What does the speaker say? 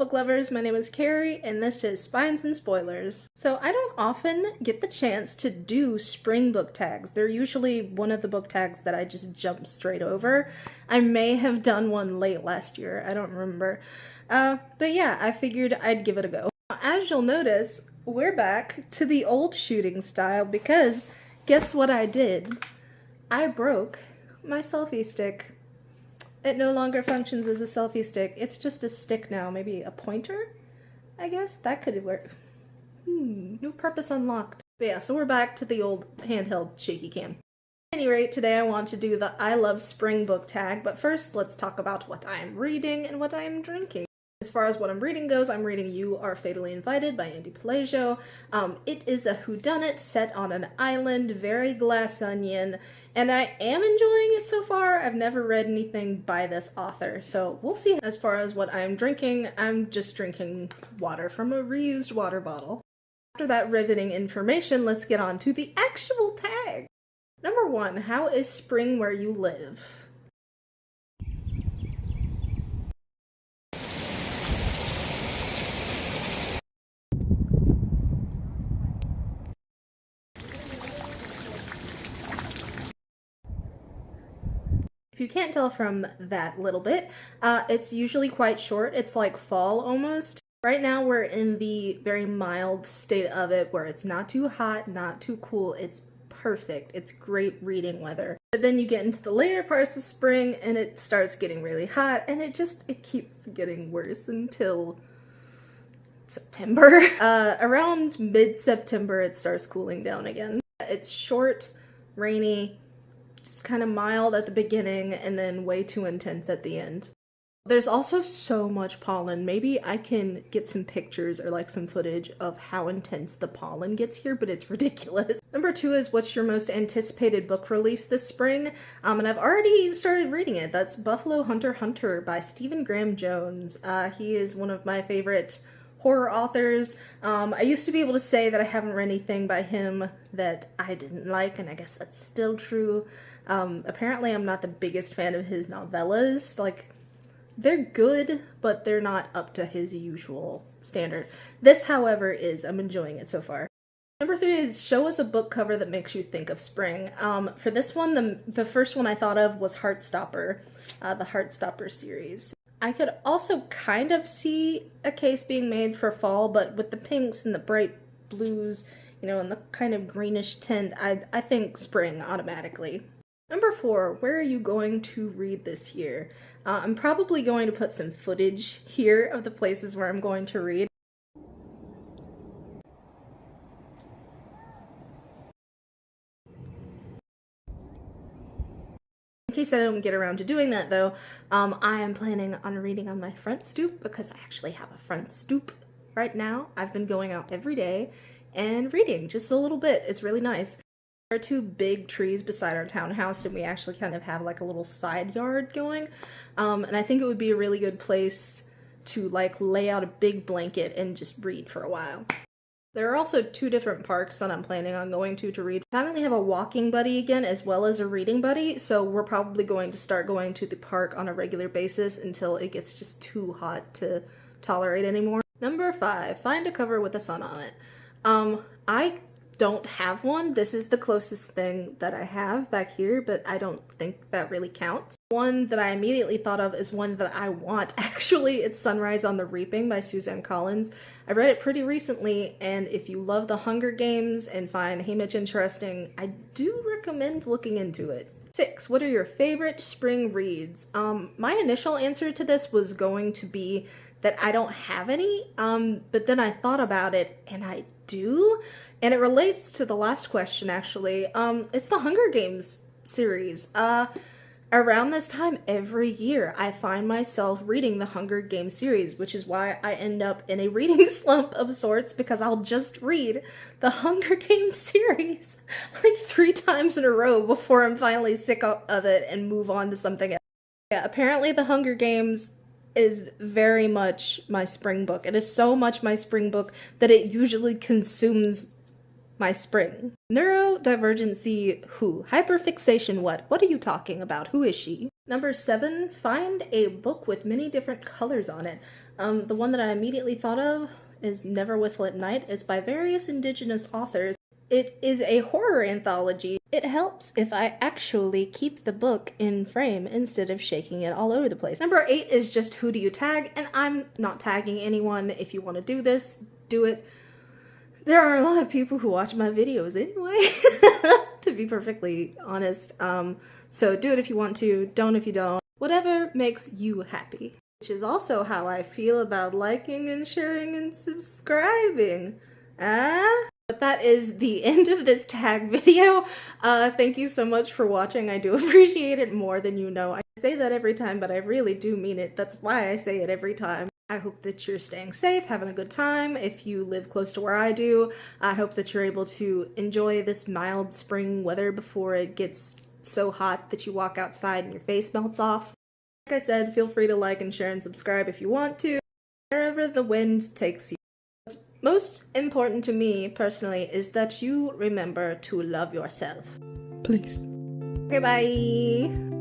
book lovers, my name is Carrie, and this is Spines and Spoilers. So I don't often get the chance to do spring book tags. They're usually one of the book tags that I just jump straight over. I may have done one late last year, I don't remember. But yeah, I figured I'd give it a go. As you'll notice, we're back to the old shooting style because guess what I did? I broke my selfie stick. It no longer functions as a selfie stick. It's just a stick now. Maybe a pointer? I guess that could work. New purpose unlocked. But yeah, so we're back to the old handheld shaky cam. At any rate, today I want to do the I Love Spring book tag, but first let's talk about what I am reading and what I am drinking. As far as what I'm reading goes, I'm reading You Are Fatally Invited by Andy Pelagio. It is a whodunit set on an island, very glass onion, and I am enjoying it so far. I've never read anything by this author, so we'll see. As far as what I'm drinking, I'm just drinking water from a reused water bottle. After that riveting information, let's get on to the actual tag. Number 1, how is spring where you live? If you can't tell from that little bit, it's usually quite short. It's like fall almost. Right now we're in the very mild state of it where it's not too hot, not too cool. It's perfect. It's great reading weather. But then you get into the later parts of spring and it starts getting really hot and it keeps getting worse until September. Around mid-September it starts cooling down again. It's short, rainy, just kind of mild at the beginning and then way too intense at the end. There's also so much pollen. Maybe I can get some pictures or like some footage of how intense the pollen gets here, but it's ridiculous. Number 2 is what's your most anticipated book release this spring? And I've already started reading it. That's Buffalo Hunter Hunter by Stephen Graham Jones. He is one of my favorite horror authors. I used to be able to say that I haven't read anything by him that I didn't like, and I guess that's still true. Apparently I'm not the biggest fan of his novellas. Like, they're good, but they're not up to his usual standard. This, however, is. I'm enjoying it so far. Number 3 is show us a book cover that makes you think of spring. For this one, the first one I thought of was Heartstopper, the Heartstopper series. I could also kind of see a case being made for fall, but with the pinks and the bright blues, you know, and the kind of greenish tint, I think spring automatically. Number 4, where are you going to read this year? I'm probably going to put some footage here of the places where I'm going to read. In case I don't get around to doing that though, I am planning on reading on my front stoop because I actually have a front stoop right now. I've been going out every day and reading just a little bit. It's really nice. There are 2 big trees beside our townhouse and we actually kind of have like a little side yard going. And I think it would be a really good place to like lay out a big blanket and just read for a while. There are also 2 different parks that I'm planning on going to read. I finally have a walking buddy again as well as a reading buddy, so we're probably going to start going to the park on a regular basis until it gets just too hot to tolerate anymore. Number 5, find a cover with the sun on it. I don't have one. This is the closest thing that I have back here, but I don't think that really counts. One that I immediately thought of is one that I want. Actually, it's Sunrise on the Reaping by Suzanne Collins. I read it pretty recently, and if you love the Hunger Games and find Haymitch interesting, I do recommend looking into it. 6, what are your favorite spring reads? My initial answer to this was going to be that I don't have any, but then I thought about it and I do, and it relates to the last question actually. It's the Hunger Games series. Around this time every year I find myself reading the Hunger Games series, which is why I end up in a reading slump of sorts, because I'll just read the Hunger Games series like 3 times in a row before I'm finally sick of it and move on to something else. Yeah, apparently the Hunger Games is very much my spring book. It is so much my spring book that it usually consumes my spring. Neurodivergency who? Hyperfixation what? What are you talking about? Who is she? Number 7, find a book with many different colors on it. The one that I immediately thought of is Never Whistle at Night. It's by various indigenous authors. It is a horror anthology. It helps if I actually keep the book in frame instead of shaking it all over the place. Number 8 is just who do you tag, and I'm not tagging anyone. If you want to do this, do it. There are a lot of people who watch my videos anyway, to be perfectly honest. So do it if you want to, don't if you don't. Whatever makes you happy. Which is also how I feel about liking and sharing and subscribing. But that is the end of this tag video. Thank you so much for watching. I do appreciate it more than you know. I say that every time, but I really do mean it. That's why I say it every time. I hope that you're staying safe, having a good time. If you live close to where I do, I hope that you're able to enjoy this mild spring weather before it gets so hot that you walk outside and your face melts off. Like I said, feel free to like and share and subscribe if you want to, wherever the wind takes you. What's most important to me, personally, is that you remember to love yourself. Please. Okay, bye!